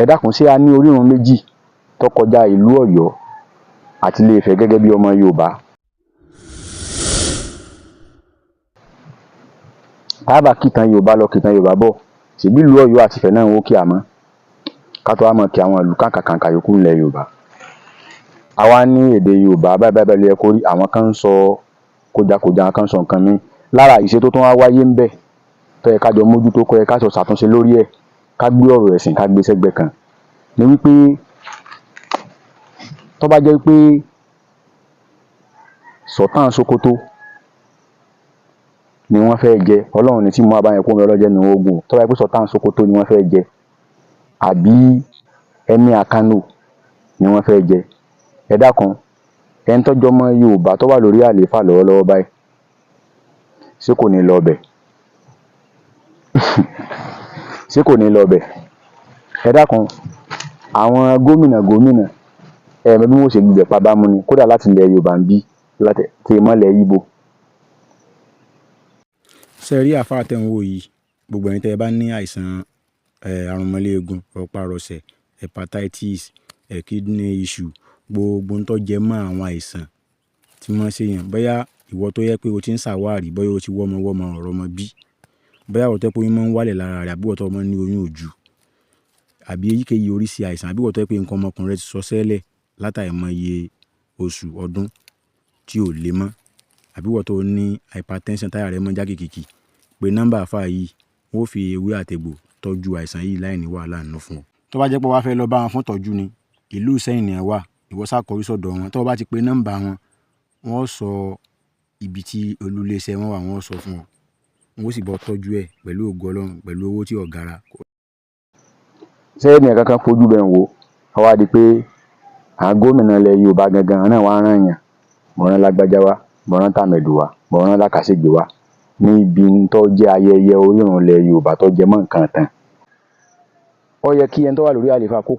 ẹ dákun ṣé a ní orírun méjì tó kọjá ìlú Ọ̀yọ́ àti Ilé-Ifẹ̀ gẹ́gẹ́ bí ọmọ Yorùbá? tábà kìtàn Yorùbá lọ kìtàn Yorùbá bọ̀ ṣèbí ìlú Ọ̀yọ́ àti Ifẹ̀ náà ó kí àmọ́ ká tó wá mọ̀ kí àwọn ìlú kàǹkàkàǹkà yòókù ńlẹ̀ Yorùbá. àwa ní èdè Yorùbá báyìí ló yẹ kó rí, àwọn kan ń sọ kójakója, àwọn kan ń sọ nǹkan míì. lára ìṣe tó tún wá wáyé ń bẹ̀ tó yẹ ká jọ mójútó, kó yẹ ká jọ ṣàtúnṣe lórí ẹ̀, ká gbé ọ̀rọ̀ ẹ̀sìn ká gbé sẹ́gbẹ̀ẹ́ kan, ni wípé tó bá jẹ́ pé Sultan Sokoto ni wọ́n fẹ́ jẹ, Ọlọ́run ní tí mo àbáyẹn kó mi ọlọ́jẹ́ ní ogun, tó bá jẹ́ pé Sultan Sokoto ni wọ́n fẹ́ jẹ àbí Emir Kano ni wọ́n fẹ́ jẹ, ẹ dákun ẹni tó jọmọ Yorùbá tó wà lórí àlééfà lọ́wọ́lọ́wọ́ báyìí ṣé kò ní lọ bẹ̀? ṣé kò ní lọ bẹ̀? ẹ dákun àwọn gómìnà bí wọ́n ṣe gbígbẹ̀ pa bámú ni, kódà láti ilẹ̀ Yorùbá ń bí tí mọ́lẹ̀ Ìgbò. ṣe rí àfáà tẹ̀ ń wò yìí, gbogbo ẹ̀yin tẹ́ ẹ bá ní àìsàn àrùnmọ́léegun, rọpárọsẹ̀, hepatitis, kidney issue, gbogbo ń tó jẹ mọ́ àwọn àìsàn tí wọ́n ṣe yàn, bóyá ìwọ tó yẹ pé o ti ń ṣàwárí, bóyá o ti wọ́mọ ọ̀rọ̀ ọmọ bí, bóyá ìwọ tó yẹ pé oyún máa ń wálẹ̀ lára rẹ̀, àbí ìwọ tó máa ń ní oyún òjú, àbí èyíkéyìí oríṣi àìsàn, àbí ìwọ tó yẹ pé nǹkan ọmọkùnrin rẹ ti sọ sẹ́lẹ̀ látàìmọye oṣù ọdún tí ò lè mọ́, àbí ìwọ tó ní hypertension táyà rẹ mọ́ já kìkìkì, pé nọ́mbà àfáà yìí wọ́n fi ewé àtegbò tọ́jú àìsàn yìí láì ní wàhálà nínú fún ọ. tó bá jẹ́ pé wàá fẹ́ lọ bá wọn fún tọ́jú ni, ìlú Ìṣẹ́yìn ni ẹ wà, ìwọ sá kọrí sọ́dọ̀ wọn, tó bá ti pe nọ́mbà wọn, wọ́n sọ ibi tí olúléeṣẹ́ wọn wà, wọ́n sọ fún ọ, wọ́n sì bọ́ tọ́jú ẹ̀ pẹ̀lú ògo Ọlọ́run, pẹ̀lú owó tí ò gara. ṣé ènìyàn kankan fojú bẹ̀ ń wò ó wá di pé àwọn gómìnà ilẹ̀ Yorùbá gangan náà wá rán yàn, mọ̀rán lágbájá wá, mọ̀rán tàmẹ̀dù wá, mọ̀rán lákàṣègbè wá ní ibi tó jẹ́ ayẹyẹ orírun ilẹ̀ Yorùbá tó jẹ mọ́ nǹkan tán. ó yẹ kí ẹni tó wà lórí àlééfà kó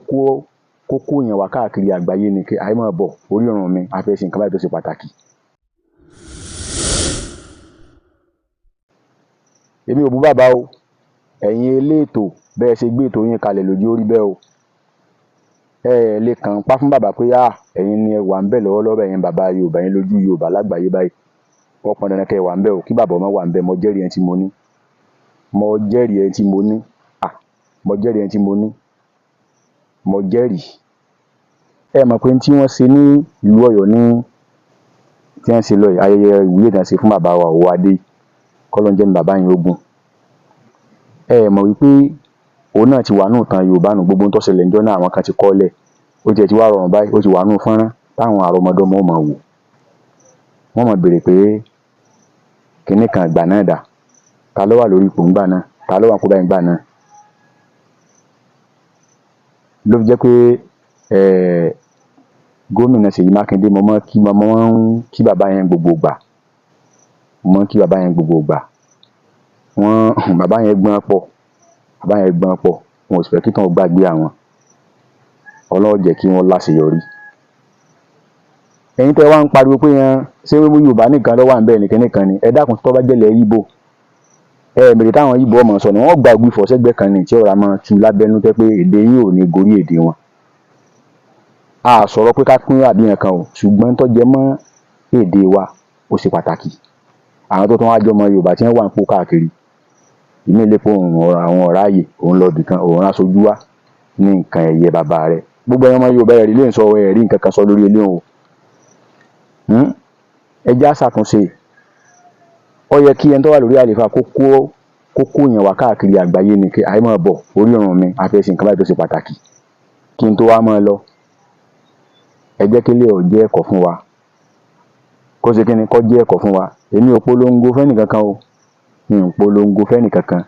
kó yàn wá káàkiri àgbáyé ni, kí àì máa bọ̀ orírun mi a fẹ́ ṣe nǹkan báyìí tó ṣe pàtàkì. èmi ò bú bàbá o, ẹ̀yin elétò bẹ́ẹ̀ ṣe gbé ètò yín kalẹ̀ lójú orí bẹ́ẹ̀ o, ẹ lè kàn pa fún bàbá pé ẹ̀yin ni ẹ wà ń bẹ̀ lọ́wọ́lọ́wọ́, ẹ̀yin bàbá Yorùbá, yín lójú Yorùbá lágbàáyé báyìí, wọ́n pọn dandan kẹ́ ẹ wà ń bẹ̀ o, kí bàbá ọmọ wà ń bẹ̀. mo jẹ́rìí ẹni tí mo ní, mo jẹ́rìí ẹni tí mo ní, mo jẹ́rìí ẹni tí mo ní, mo jẹ́rìí. ẹ mọ̀ pé tí wọ́n ṣe ní ìlú Ọ̀yọ́ ní tí wọ́n ṣe lọ yìí, ayẹyẹ ìwúyè tí wọ́n ṣe fún bàbá wa Òwòadé, kọ́lọ́n jẹ́ mi bàbá yín ogun. ẹ mọ̀ wípé òun náà ti wà nù tán Yorùbá nù, gbogbo ń tó ṣẹlẹ̀ níjọ́ náà àwọn kan ti kọ́lẹ̀, ó tiẹ̀ ti wá rọrùn báyìí, ó ti wà nù fọ́nrán táwọn àrọmọdọ́mọ ó máa wò, wọ́n máa béèrè pé kinní kan ìgbà náà dà, ta ló wà lórí ipò ńgbà náà, ta ló wà kó báyìí ńgbà náà. ló fi jẹ́ pé gómìnà Ṣèyí Mákindé mo máa ń kí bàbá yẹn gbogbo ìgbà, mo máa ń kí bàbá yẹn gbogbo ìgbà. bàbá yẹn gbọ́n pọ̀, wọn ò sì fẹ́ kí tán gbàgbé àwọn, Ọlọ́run jẹ́ kí wọ́n láṣeyọrí. ẹ̀yin tẹ́ wá ń pariwo pé ṣé Yorùbá nìkan ló wà ń bẹ̀ nìkan ni, ẹ dákun tó bá jẹ́lẹ̀ Ìgbò, mèrè táwọn Ìgbò ọmọ sọ ni wọ́n gba ògbì fọ́sẹ́gbẹ́ kan ní tí ọ̀rá máa tu lábẹ́nú tẹ́ pé èdè yín ò ní gorí èdè wọn. a sọ̀rọ̀ pé ká pín àbíyàn kan o, ṣùgbọ́n tó jẹ mọ́ èdè wa ó ṣe pàtàkì. àwọn tó tún wá jọmọ Yorùbá tí wọ́n wà ń pò káàkiri, ìmí ilé fún àwọn ọ̀rá ààyè, òun lọ bì kan, òun aṣojú wá ní nǹkan ẹ̀yẹ bàbá rẹ̀. gbogbo ẹ̀yàn ọmọ Yorùbá ẹ̀rí lè sọ ẹ̀rí nǹkan kan sọ lórí ilé òun. ẹ jẹ́ á ṣàtúnṣe. ó yẹ kí ẹni tó wà lórí àlééfà kó kó yàn wá káàkiri àgbáyé ni, kí àì máa bọ̀ orírun mi a fẹ́ ṣe nǹkan báyìí tó ṣe pàtàkì. kí n tó wá máa lọ, ẹ jẹ́ kí ilé ọ̀ jẹ́ ẹ̀kọ́ fún wa, kó ṣe kí ni, kó jẹ́ ẹ̀kọ́ fún wa. èmi ò polongo fẹ́nì kankan o, mi ò polongo fẹ́nì kankan.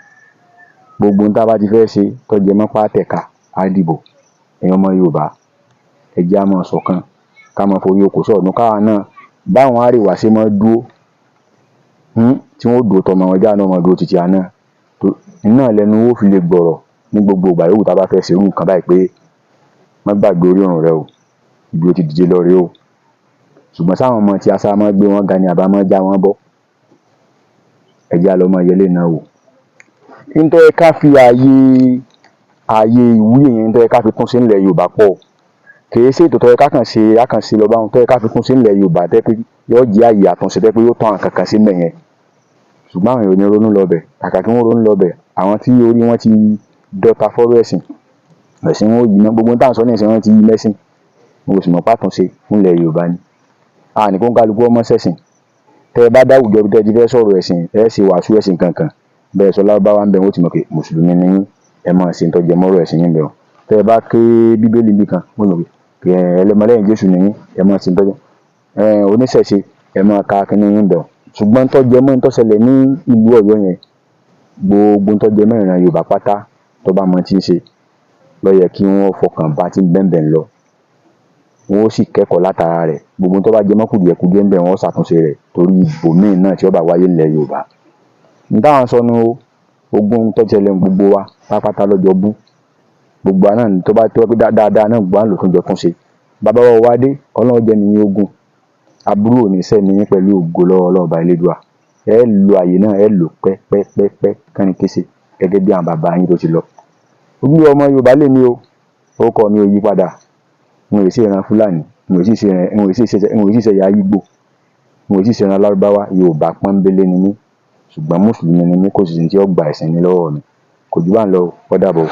gbogbo ń tá bá ti fẹ́ ṣe tó jẹ mọ́ pàtẹ́ka á dìbò. ẹ̀yin ọmọ Yorùbá ẹ jẹ́ á máa ṣọ̀kan, ká máa forí oko sọ̀dún, káwa náà báwọn àríwá ṣe máa dúró tí wọ́n dúró tọmọ wọn jáà náà máa dúró títí àná. iná lẹ́nu ó fi lè gbọ̀rọ̀ ní gbogbo ìgbà yòówù tá bá fẹ́ ṣerú nǹkan báyìí pé má gbàgbé orírun rẹ o, ibi ó ti dìde lọ rèé o. ṣùgbọ́n sáwọn ọmọ tí a sá máa gbé wọn ga ni àbá máa já wọn bọ́. ẹ jẹ́ á lọ máa yẹlé náà wò. nítorí ká fi ààyè ààyè ìwúyè yẹn tó yẹ ká fi tún ṣe ńlẹ̀ Yorùbá pọ̀. Kì í ṣe ètò tó yẹ ká kàn ṣe lọ báwọn tó yẹ ká fi tún ṣe ńlẹ̀ Yorùbá tẹ́ pé yóò jẹ́ ààyè àtúnṣe tẹ́ pé yóò tán àwọn kankan sí ńbẹ̀ yẹn. Ṣùgbọ́n àwọn èèyàn ò ní ronú lọ bẹ̀. Kàkà kí wọ́n ronú lọ bẹ̀, àwọn tí orí wọn ti dọta fọ́rọ̀ ẹ̀sìn wọn ò yí mọ́. Gbogbo ohun tá à ń sọ ní ìsìn wọn ti yí mẹ́sìn. Mo sì mọ̀ pátúnṣe fúnlẹ̀ Yorùbá ni. A ní kó ń kálukú ọmọ ṣẹ̀sìn. Tẹ́ ẹ bá dáwùjọ bí tẹ́ ti fẹ́ sọ̀rọ̀ ẹ̀sìn, ẹ ṣe wàásù ẹ̀sìn kankan. Bẹ́ẹ̀ sọ Lárúbáwá ń bẹ, wọ́n ti mọ̀ pé Mùsùlùmí ni yín, ẹ máa ṣe ń tọ́jú mọ́rọ̀ ẹ̀sìn yín bẹ̀ o. Tẹ́ ẹ bá ké Bíbélì níbi kan, wọ́n mọ̀ pé ẹlẹ́mọlẹ́yìn Jésù ni yín, ẹ máa ṣe ń tọ́jú. Oníṣẹ̀ṣe, ẹ máa ka kíní yín bẹ̀ o. Ṣùgbọ́n tó jẹ mọ́ tó ṣẹlẹ̀ ní ìlú Ọ̀yọ́ yẹn, gbogbo tó jẹ mọ́ ìran Yorùbá pátá tó bá mọ tí ń ṣe ló yẹ kí wọ́n fọkàn bá tí ń bẹ́ẹ̀ lọ. Wọ́n ó sì kẹ́kọ̀ọ́ látara rẹ̀. Gbogbo tó bá jẹ mọ́ kùdìẹ̀kudiẹ ń bẹ wọ́n ó ṣàtúnṣe rẹ̀ torí ibòmíì náà tí ó bá wáyé ńlẹ̀ Yorùbá. N táwọn sọnù ogun tó ṣẹlẹ̀ gbogbo wa pátápátá lọ́jọ́ bú. Gbogbo wa náà tó bá tó pé dáadáa náà gbogbo wa ló tún jọ tún ṣe. Bàbá wa wá dé, Ọlọ́run jẹ́ nìyí ogun. Aburú ò ní ṣẹ́ nìyí pẹ̀lú ògo lọ́wọ́ Ọlọ́run Ọba Elédùà. Ẹ lo àyè náà, ẹ lò pẹ́pẹ́pẹ́ kánni kése gẹ́gẹ́ bí àwọn bàbá yín tó ti lọ. Ojú ọmọ Yorùbá lè ní o. Orúkọ mi ò yí padà. N ò sì ìran Fúlàní, n ò sì ṣe ẹ̀yà Ìgbò, n ò sì ṣe ìran Lárúbáwá. Yorùbá pọ́nbélé ni mí. Ṣùgbọ́n Mùsùlùmí ni mí, kò sì sí tí ó gba ẹ̀sìn mi lọ́wọ́ mi. Kò jù bá ń lọ, ó dàbọ̀.